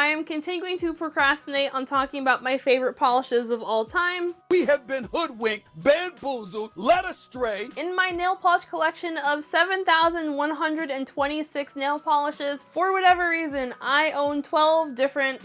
I am continuing to procrastinate on talking about my favorite polishes of all time. We have been hoodwinked, bamboozled, led astray. In my nail polish collection of 7,126 nail polishes, for whatever reason, I own 12 different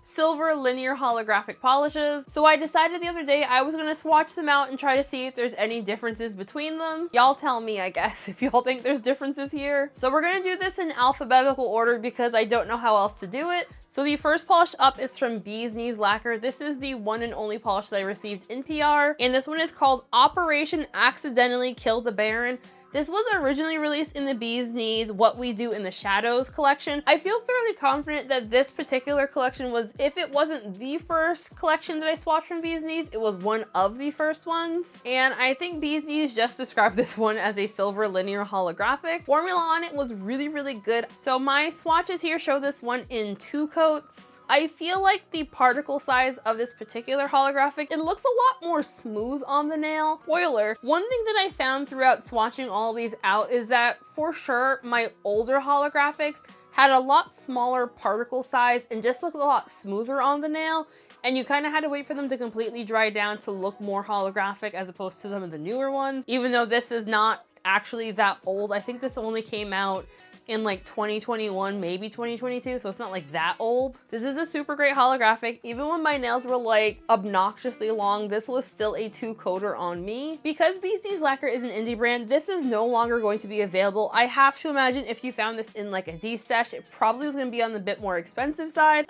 silver linear holographic polishes. So I decided the other day I was gonna swatch them out and try to see if there's any differences between them. Y'all tell me, I guess, if y'all think there's differences here. So we're gonna do this in alphabetical order because I don't know how else to do it. So the first polish up is from Bee's Knees Lacquer. This is the one and only polish that I received in PR. And this one is called Operation Accidentally Kill the Baron. This was originally released in the Bee's Knees What We Do in the Shadows collection. I feel fairly confident that this particular collection was, if it wasn't the first collection that I swatched from Bee's Knees, it was one of the first ones. And I think Bee's Knees just described this one as a silver linear holographic. Formula on it was really, really good. So my swatches here show this one in 2 coats. I feel like the particle size of this particular holographic, it looks a lot more smooth on the nail. Spoiler, one thing that I found throughout swatching all these out is that for sure my older holographics had a lot smaller particle size and just looked a lot smoother on the nail. And you kind of had to wait for them to completely dry down to look more holographic as opposed to some of the newer ones. Even though this is not actually that old, I think this only came out in like 2021, maybe 2022, so it's not like that old. This is a super great holographic. Even when my nails were like obnoxiously long, this was still a 2-coater on me. Because Bee's Knees Lacquer is an indie brand, this is no longer going to be available. I have to imagine if you found this in like a D-stash, it probably was gonna be on the bit more expensive side.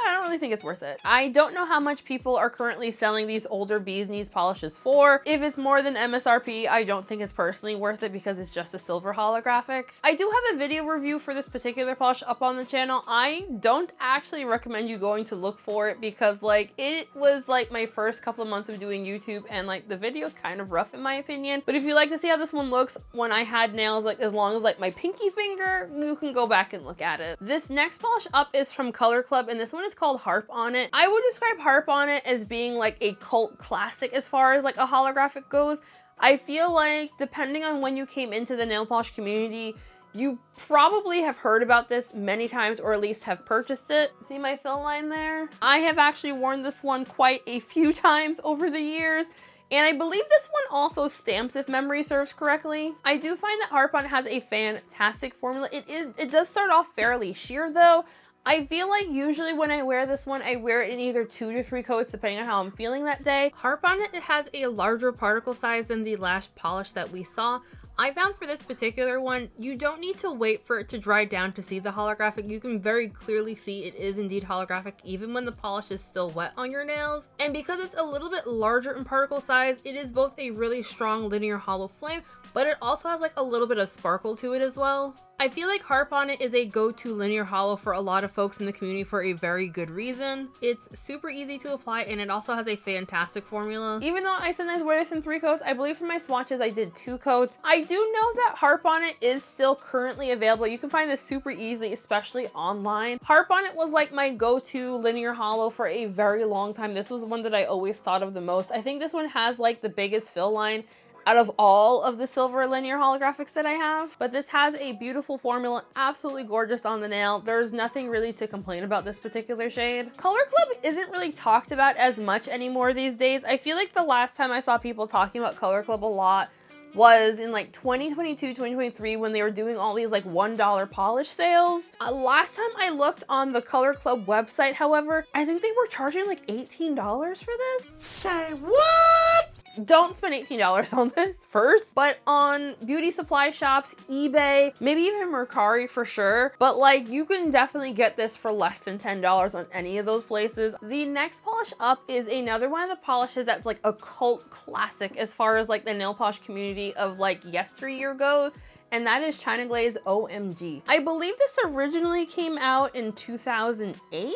I don't really think it's worth it. I don't know how much people are currently selling these older Bee's Knees polishes for. If it's more than MSRP, I don't think it's personally worth it because it's just a silver holographic. I do have a video review for this particular polish up on the channel. I don't actually recommend you going to look for it because like it was like my first couple of months of doing YouTube and like the video's kind of rough in my opinion. But if you like to see how this one looks when I had nails like as long as like my pinky finger, you can go back and look at it. This next polish up is from Color Club and this one is called Harp on It. I would describe Harp on It as being like a cult classic as far as like a holographic goes. I feel like depending on when you came into the nail polish community, you probably have heard about this many times or at least have purchased it. See my fill line there? I have actually worn this one quite a few times over the years. And I believe this one also stamps if memory serves correctly. I do find that Harp on It has a fantastic formula. It does start off fairly sheer though. I feel like usually when I wear this one, I wear it in either 2 to 3 coats depending on how I'm feeling that day. Harp on It, it has a larger particle size than the last polish that we saw. I found for this particular one, you don't need to wait for it to dry down to see the holographic. You can very clearly see it is indeed holographic even when the polish is still wet on your nails. And because it's a little bit larger in particle size, it is both a really strong linear hollow flame, but it also has like a little bit of sparkle to it as well. I feel like Harp on It is a go-to linear hollow for a lot of folks in the community for a very good reason. It's super easy to apply and it also has a fantastic formula. Even though I sometimes wear this in 3 coats, I believe for my swatches I did 2 coats. I do know that Harp on It is still currently available. You can find this super easily, especially online. Harp on It was like my go-to linear hollow for a very long time. This was the one that I always thought of the most. I think this one has like the biggest fill line out of all of the silver linear holographics that I have. But this has a beautiful formula, absolutely gorgeous on the nail. There's nothing really to complain about this particular shade. Color Club isn't really talked about as much anymore these days. I feel like the last time I saw people talking about Color Club a lot was in like 2022, 2023 when they were doing all these like $1 polish sales. Last time I looked on the Color Club website, however, I think they were charging like $18 for this. Say what? Don't spend $18 on this first, but on beauty supply shops, eBay, maybe even Mercari for sure. But like you can definitely get this for less than $10 on any of those places. The next polish up is another one of the polishes that's like a cult classic as far as like the nail polish community of like yesteryear goes. And that is China Glaze OMG. I believe this originally came out in 2008.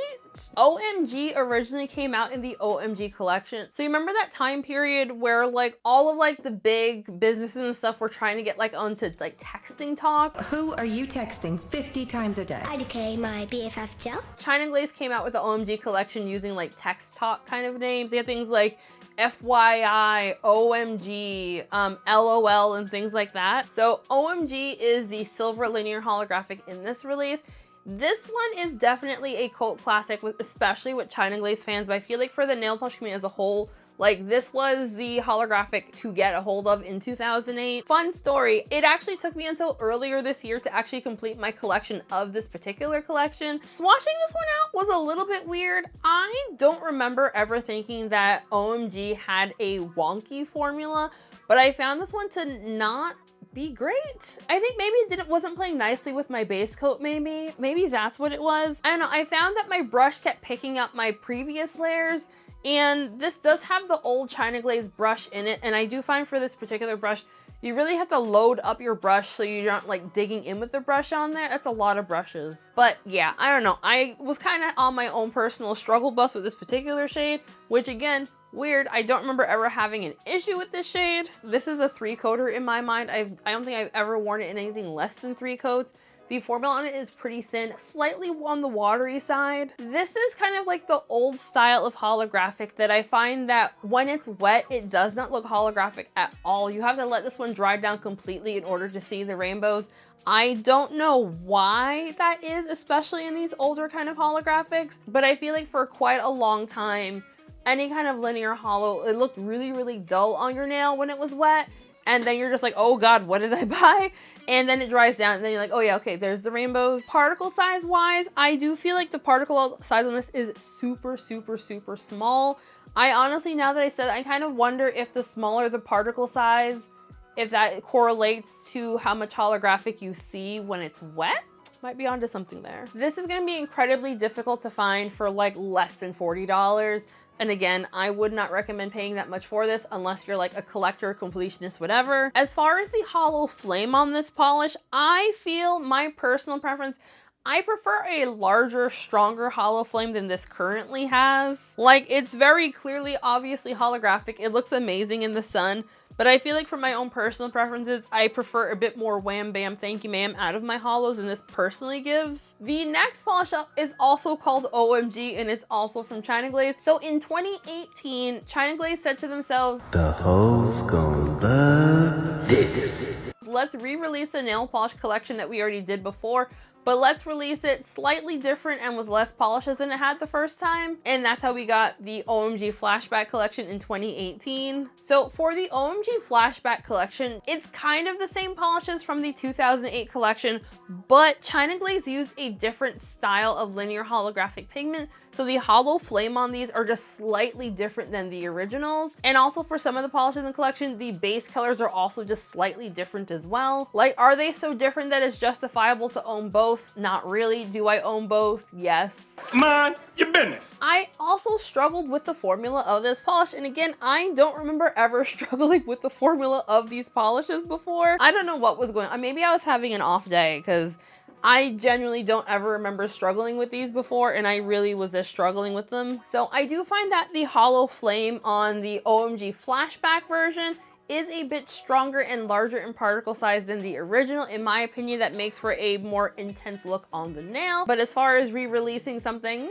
OMG originally came out in the OMG collection. So you remember that time period where like all of like the big businesses and stuff were trying to get like onto like texting talk? Who are you texting 50 times a day? IDK, my BFF gel. China Glaze came out with the OMG collection using like text talk kind of names. They had things like FYI, OMG, LOL, and things like that. So OMG is the silver linear holographic in this release. This one is definitely a cult classic, especially with China Glaze fans, but I feel like for the nail polish community as a whole, like, this was the holographic to get a hold of in 2008. Fun story, it actually took me until earlier this year to actually complete my collection of this particular collection. Swatching this one out was a little bit weird. I don't remember ever thinking that OMG had a wonky formula, but I found this one to not be great. I think maybe it wasn't playing nicely with my base coat, maybe that's what it was. I don't know, I found that my brush kept picking up my previous layers, and this does have the old China Glaze brush in it, and I do find for this particular brush, you really have to load up your brush so you're not like digging in with the brush on there. That's a lot of brushes. But yeah, I don't know. I was kind of on my own personal struggle bus with this particular shade, which again, weird. I don't remember ever having an issue with this shade. This is a 3-coater in my mind. I don't think I've ever worn it in anything less than 3 coats. The formula on it is pretty thin, slightly on the watery side. This is kind of like the old style of holographic that I find that when it's wet, it does not look holographic at all. You have to let this one dry down completely in order to see the rainbows. I don't know why that is, especially in these older kind of holographics, but I feel like for quite a long time, any kind of linear holo, it looked really, really dull on your nail when it was wet. And then you're just like, oh God, what did I buy? And then it dries down and then you're like, oh yeah, okay, there's the rainbows. Particle size wise, I do feel like the particle size on this is super, super, super small. I honestly, now that I said, I kind of wonder if the smaller the particle size, if that correlates to how much holographic you see when it's wet. Might be onto something there. This is gonna be incredibly difficult to find for like less than $40. And again, I would not recommend paying that much for this unless you're like a collector, completionist, whatever. As far as the holo flame on this polish, I feel my personal preference, I prefer a larger, stronger holo flame than this currently has. Like, it's very clearly, obviously holographic. It looks amazing in the sun. But I feel like for my own personal preferences, I prefer a bit more wham bam thank you ma'am out of my holos than this personally gives. The next polish up is also called OMG and it's also from China Glaze. So in 2018, China Glaze said to themselves, the hoes gon' love this. Let's re-release a nail polish collection that we already did before, but let's release it slightly different and with less polishes than it had the first time. And that's how we got the OMG Flashback Collection in 2018. So for the OMG Flashback Collection, it's kind of the same polishes from the 2008 collection, but China Glaze used a different style of linear holographic pigment. So the holo flame on these are just slightly different than the originals. And also for some of the polishes in the collection, the base colors are also just slightly different as well. Like, are they so different that it's justifiable to own both? Not really. Do I own both? Yes. Mind your business. I also struggled with the formula of this polish. And again, I don't remember ever struggling with the formula of these polishes before. I don't know what was going on. Maybe I was having an off day because I genuinely don't ever remember struggling with these before, and I really was just struggling with them. So I do find that the holo flame on the OMG Flashback version is a bit stronger and larger in particle size than the original. In my opinion, that makes for a more intense look on the nail. But as far as re-releasing something,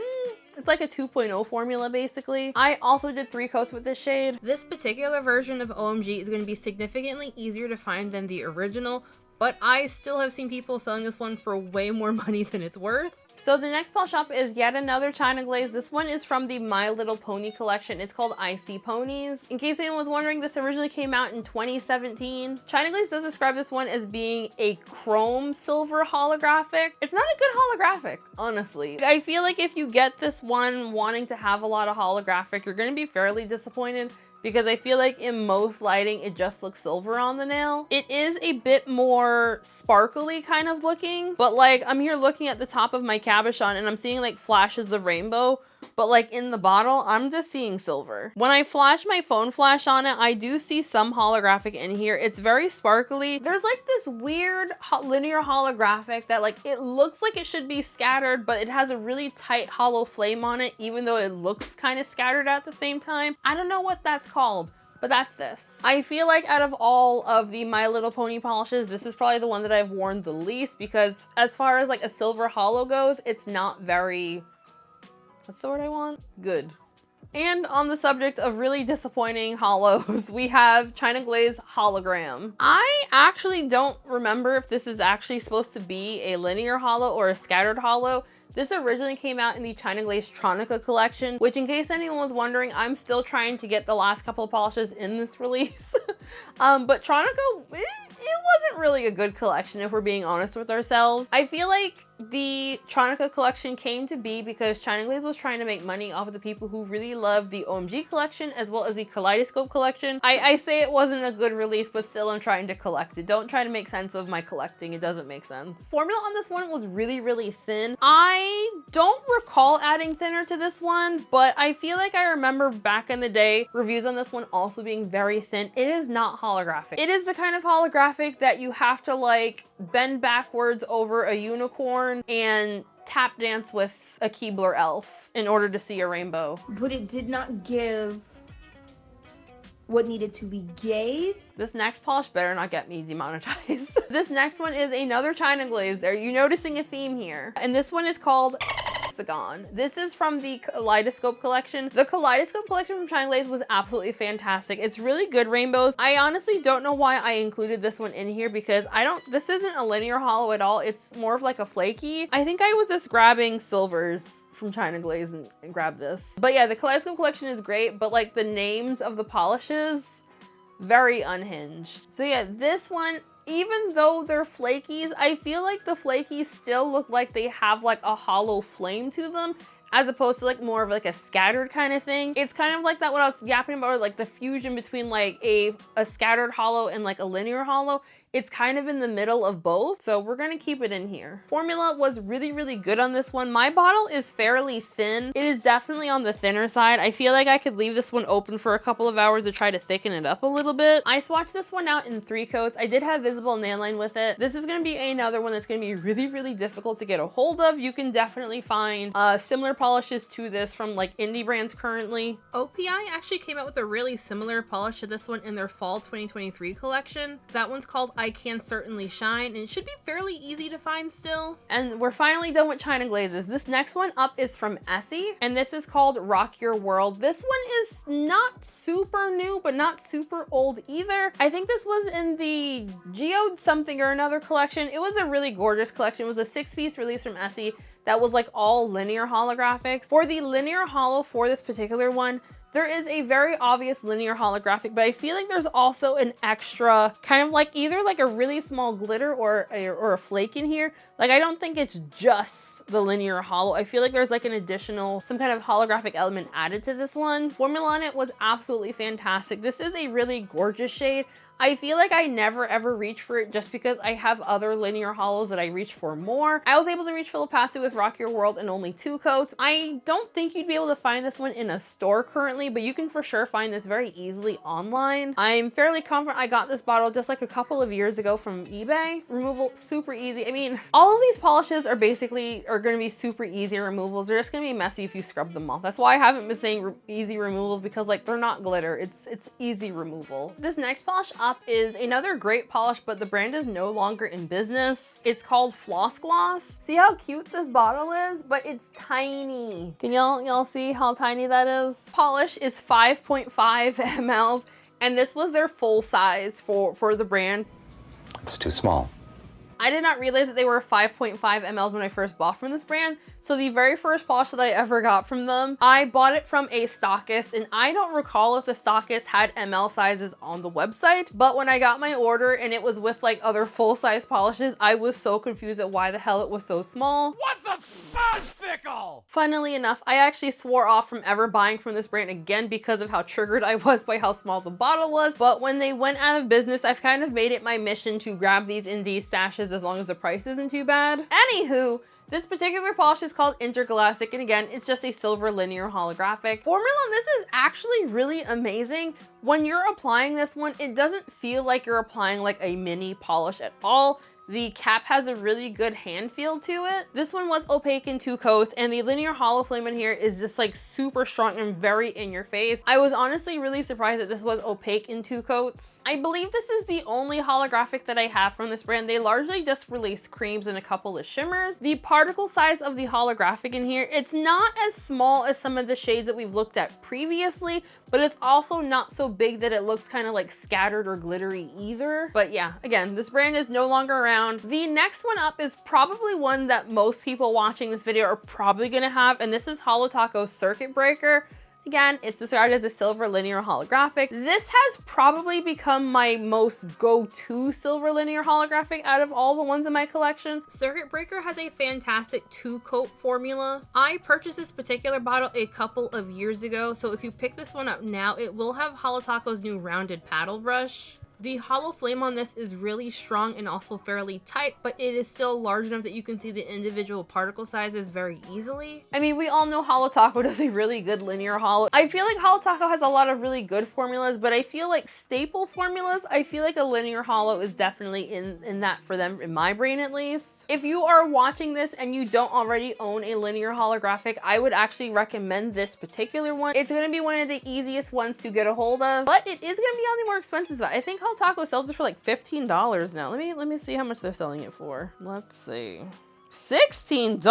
it's like a 2.0 formula basically. I also did 3 coats with this shade. This particular version of OMG is going to be significantly easier to find than the original, but I still have seen people selling this one for way more money than it's worth. So the next polish up is yet another China Glaze. This one is from the My Little Pony collection. It's called I See Ponies. In case anyone was wondering, this originally came out in 2017. China Glaze does describe this one as being a chrome silver holographic. It's not a good holographic, honestly. I feel like if you get this one wanting to have a lot of holographic, you're going to be fairly disappointed, because I feel like in most lighting, it just looks silver on the nail. It is a bit more sparkly kind of looking, but like I'm here looking at the top of my cabochon and I'm seeing like flashes of rainbow, but like in the bottle, I'm just seeing silver. When I flash my phone flash on it, I do see some holographic in here. It's very sparkly. There's like this weird linear holographic that like, it looks like it should be scattered, but it has a really tight holo flame on it, even though it looks kind of scattered at the same time. I don't know what that's called, but that's this. I feel like out of all of the My Little Pony polishes, this is probably the one that I've worn the least, because as far as like a silver holo goes, it's not very, what's the word I want? Good. And on the subject of really disappointing holos, we have China Glaze Hologram. I actually don't remember if this is actually supposed to be a linear holo or a scattered holo. This originally came out in the China Glaze Tronica collection, which in case anyone was wondering, I'm still trying to get the last couple of polishes in this release. But Tronica, it wasn't really a good collection if we're being honest with ourselves. I feel like the Tronica collection came to be because China Glaze was trying to make money off of the people who really loved the OMG collection as well as the Kaleidoscope collection. I say it wasn't a good release, but still I'm trying to collect it. Don't try to make sense of my collecting. It doesn't make sense. Formula on this one was really, really thin. I don't recall adding thinner to this one, but I feel like I remember back in the day reviews on this one also being very thin. It is not holographic. It is the kind of holographic that you have to like bend backwards over a unicorn and tap dance with a Keebler elf in order to see a rainbow. But it did not give what needed to be gave. This next polish better not get me demonetized. This next one is another China Glaze. Are you noticing a theme here? And this one is called Hexagon. This is from the Kaleidoscope collection. The Kaleidoscope collection from China Glaze was absolutely fantastic. It's really good rainbows. I honestly don't know why I included this one in here because this isn't a linear holo at all. It's more of like a flaky. I think I was just grabbing silvers from China Glaze and grabbed this. But yeah, the Kaleidoscope collection is great, but like the names of the polishes, very unhinged. So yeah, this one, even though they're flakies, I feel like the flakies still look like they have like a hollow flame to them as opposed to like more of like a scattered kind of thing. It's kind of like that what I was yapping about, like the fusion between like a scattered holo and like a linear holo. It's kind of in the middle of both, so we're gonna keep it in here. Formula was really, really good on this one. My bottle is fairly thin. It is definitely on the thinner side. I feel like I could leave this one open for a couple of hours to try to thicken it up a little bit. I swatched this one out in 3 coats. I did have visible nail line with it. This is gonna be another one that's gonna be really, really difficult to get a hold of. You can definitely find similar polishes to this from like indie brands currently. OPI actually came out with a really similar polish to this one in their fall 2023 collection. That one's called I Can Certainly Shine, and it should be fairly easy to find still. And we're finally done with China Glazes. This next one up is from Essie, and this is called Rock Your World. This one is not super new, but not super old either. I think this was in the Geode something or another collection. It was a really gorgeous collection. It was a 6-piece release from Essie that was like all linear holographics. For the linear holo for this particular one, there is a very obvious linear holographic, but I feel like there's also an extra kind of like either like a really small glitter or a flake in here. Like I don't think it's just the linear holo. I feel like there's like an additional, some kind of holographic element added to this one. Formula on it was absolutely fantastic. This is a really gorgeous shade. I feel like I never ever reach for it just because I have other linear holos that I reach for more. I was able to reach Philippastu with Rock Your World in only 2 coats. I don't think you'd be able to find this one in a store currently, but you can for sure find this very easily online. I'm fairly confident I got this bottle just like a couple of years ago from eBay. Removal, super easy. I mean, all of these polishes are basically going to be super easy removals. They're just going to be messy if you scrub them off. That's why I haven't been saying easy removal, because like they're not glitter. It's easy removal. This next polish up is another great polish, but the brand is no longer in business. It's called Floss Gloss. See how cute this bottle is? But it's tiny. Can y'all see how tiny that is? Polish is 5.5 mLs, and this was their full size for the brand. It's too small. I did not realize that they were 5.5 mLs when I first bought from this brand. So the very first polish that I ever got from them, I bought it from a stockist, and I don't recall if the stockist had ml sizes on the website, but when I got my order and it was with like other full-size polishes, I was so confused at why the hell it was so small. What's a fudge fickle? Funnily enough, I actually swore off from ever buying from this brand again because of how triggered I was by how small the bottle was, but when they went out of business, I've kind of made it my mission to grab these in these stashes as long as the price isn't too bad. Anywho, this particular polish is called Intergalactic, and again, it's just a silver linear holographic. Formula on this is actually really amazing. When you're applying this one, it doesn't feel like you're applying like a mini polish at all. The cap has a really good hand feel to it. This one was opaque in 2 coats, and the linear hollow flame in here is just like super strong and very in your face. I was honestly really surprised that this was opaque in 2 coats. I believe this is the only holographic that I have from this brand. They largely just released creams and a couple of shimmers. The particle size of the holographic in here, it's not as small as some of the shades that we've looked at previously, but it's also not so big that it looks kind of like scattered or glittery either. But yeah, again, this brand is no longer around. The next one up is probably one that most people watching this video are probably gonna have, and this is Holo Taco Circuit Breaker. Again, it's described as a silver linear holographic. This has probably become my most go-to silver linear holographic out of all the ones in my collection. Circuit Breaker has a fantastic 2-coat formula. I purchased this particular bottle a couple of years ago, so if you pick this one up now, it will have Holo Taco's new rounded paddle brush. The hollow flame on this is really strong and also fairly tight, but it is still large enough that you can see the individual particle sizes very easily. I mean, we all know Holo Taco does a really good linear hollow. I feel like Holo Taco has a lot of really good formulas, but I feel like staple formulas, I feel like a linear hollow is definitely in that for them, in my brain at least. If you are watching this and you don't already own a linear holographic, I would actually recommend this particular one. It's gonna be one of the easiest ones to get a hold of, but it is gonna be on the more expensive side. I think Holo Taco sells it for like $15 now. Let me see how much they're selling it for. Let's see. $16.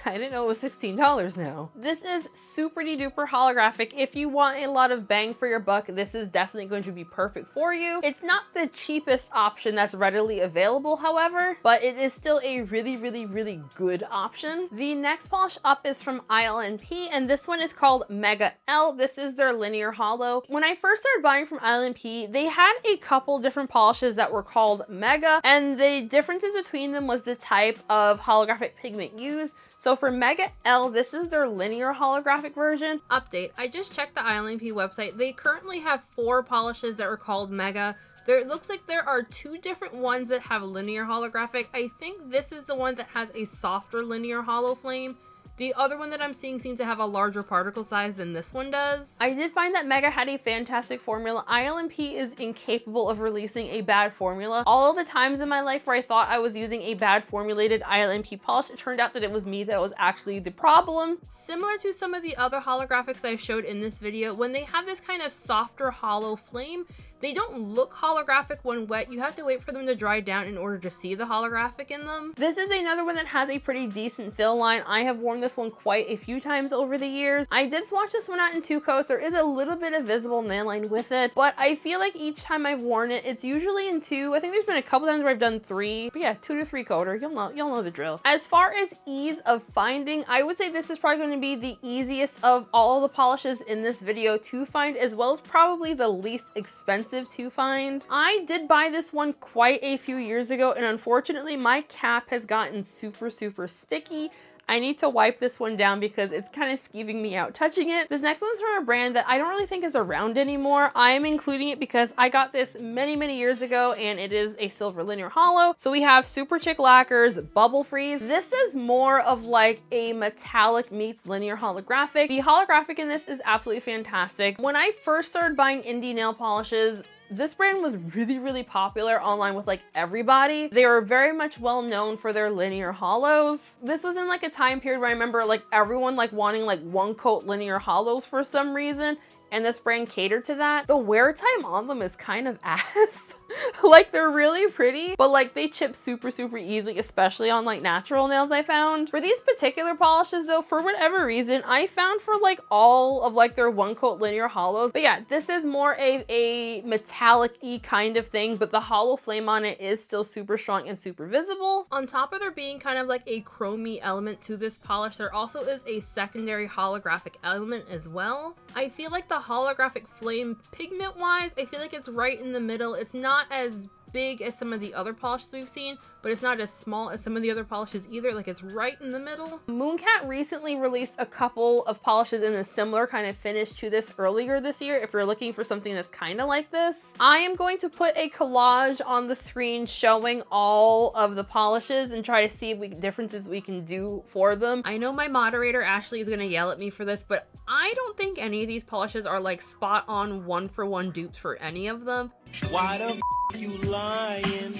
I didn't know it was $16 now. This is super duper holographic. If you want a lot of bang for your buck, this is definitely going to be perfect for you. It's not the cheapest option that's readily available, however, but it is still a really good option. The next polish up is from ILNP, and this one is called Mega L. This is their linear hollow. When I first started buying from ILNP, they had a couple different polishes that were called Mega, and the differences between them was the type of holographic pigment used. So for Mega L, this is their linear holographic version. Update, I just checked the ILNP website. They currently have 4 polishes that are called Mega. It looks like there are 2 different ones that have linear holographic. I think this is the one that has a softer linear hollow flame. The other one that I'm seeing seems to have a larger particle size than this one does. I did find that Mega had a fantastic formula. ILNP is incapable of releasing a bad formula. All of the times in my life where I thought I was using a bad formulated ILNP polish, it turned out that it was me that was actually the problem. Similar to some of the other holographics I showed in this video, when they have this kind of softer hollow flame, they don't look holographic when wet. You have to wait for them to dry down in order to see the holographic in them. This is another one that has a pretty decent fill line. I have worn this one quite a few times over the years. I did swatch this one out in 2 coats. There is a little bit of visible nail line with it, but I feel like each time I've worn it, it's usually in 2. I think there's been a couple times where I've done 3, but yeah, 2 to 3 coater. You'll know the drill. As far as ease of finding, I would say this is probably going to be the easiest of all of the polishes in this video to find, as well as probably the least expensive to find. I did buy this one quite a few years ago, and unfortunately my cap has gotten super sticky. I need to wipe this one down because it's kind of skeeving me out touching it. This next one's from a brand that I don't really think is around anymore. I am including it because I got this many years ago, and it is a silver linear hollow. So we have Superchic Lacquer's Bubble Freeze. This is more of like a metallic meets linear holographic. The holographic in this is absolutely fantastic. When I first started buying indie nail polishes, this brand was really popular online with like everybody. They were very much well known for their linear hollows. This was in like a time period where I remember like everyone like wanting like 1-coat linear hollows for some reason, and this brand catered to that. The wear time on them is kind of ass. Like, they're really pretty, but like they chip super easily, especially on like natural nails, I found. For these particular polishes though, for whatever reason, I found for like all of like their 1-coat linear hollows. But yeah, this is more a metallic-y kind of thing, but the hollow flame on it is still super strong and super visible. On top of there being kind of like a chromey element to this polish, there also is a secondary holographic element as well. I feel like the holographic flame pigment-wise, I feel like it's right in the middle. It's not as big as some of the other polishes we've seen, but it's not as small as some of the other polishes either. Like, it's right in the middle. Mooncat recently released a couple of polishes in a similar kind of finish to this earlier this year. If you're looking for something that's kind of like this, I am going to put a collage on the screen showing all of the polishes and try to see if differences we can do for them. I know my moderator Ashley is going to yell at me for this, but I don't think any of these polishes are like spot on 1-for-1 dupes for any of them. Why the you lying?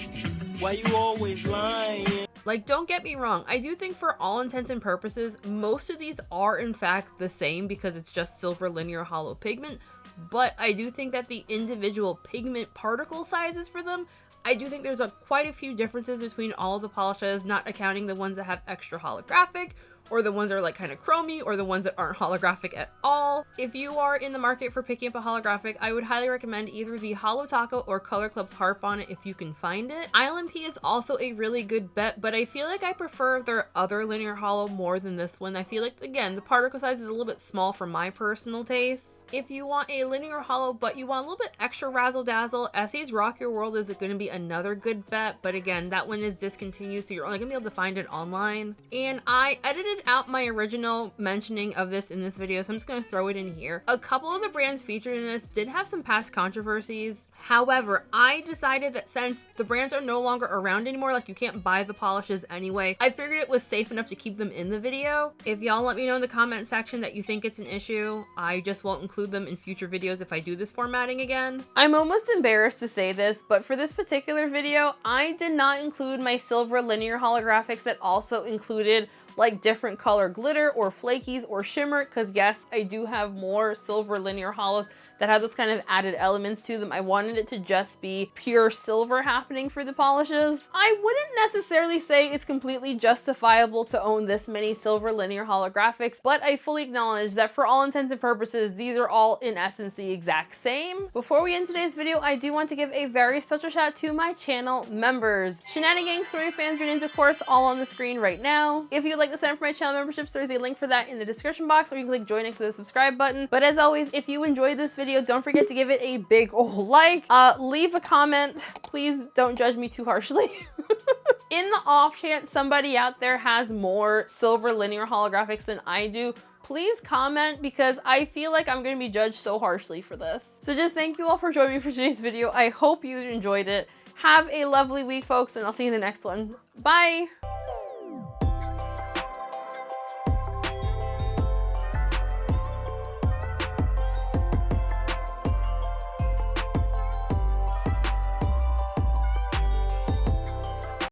Why you always lying? Like, don't get me wrong, I do think for all intents and purposes, most of these are in fact the same because it's just silver linear holo pigment, but I do think that the individual pigment particle sizes for them, I do think there's quite a few differences between all of the polishes, not accounting the ones that have extra holographic, or the ones that are like kind of chromy, or the ones that aren't holographic at all. If you are in the market for picking up a holographic, I would highly recommend either the Holo Taco or Color Club's Harp on it if you can find it. ILNP is also a really good bet, but I feel like I prefer their other linear holo more than this one. I feel like, again, the particle size is a little bit small for my personal taste. If you want a linear holo, but you want a little bit extra razzle dazzle, Essie's Rock Your World is going to be another good bet, but again, that one is discontinued, so you're only going to be able to find it online. And I edited out my original mentioning of this in this video, so I'm just going to throw it in here. A couple of the brands featured in this did have some past controversies. However, I decided that since the brands are no longer around anymore, like you can't buy the polishes anyway, I figured it was safe enough to keep them in the video. If y'all let me know in the comment section that you think it's an issue, I just won't include them in future videos if I do this formatting again. I'm almost embarrassed to say this, but for this particular video, I did not include my silver linear holographics that also included like different color glitter or flakies or shimmer, because yes, I do have more silver linear holos that have those kind of added elements to them. I wanted it to just be pure silver happening for the polishes. I wouldn't necessarily say it's completely justifiable to own this many silver linear holographics, but I fully acknowledge that for all intents and purposes, these are all in essence the exact same. Before we end today's video, I do want to give a very special shout out to my channel members. Shenanigans, Story Fans, your names of course all on the screen right now. If you'd like to sign up for my channel memberships, there's a link for that in the description box, or you can click join next to the subscribe button. But as always, if you enjoyed this video, don't forget to give it a big old like. Leave a comment. Please don't judge me too harshly. In the off chance somebody out there has more silver linear holographics than I do, please comment, because I feel like I'm going to be judged so harshly for this. So just thank you all for joining me for today's video. I hope you enjoyed it. Have a lovely week, folks, and I'll see you in the next one. Bye!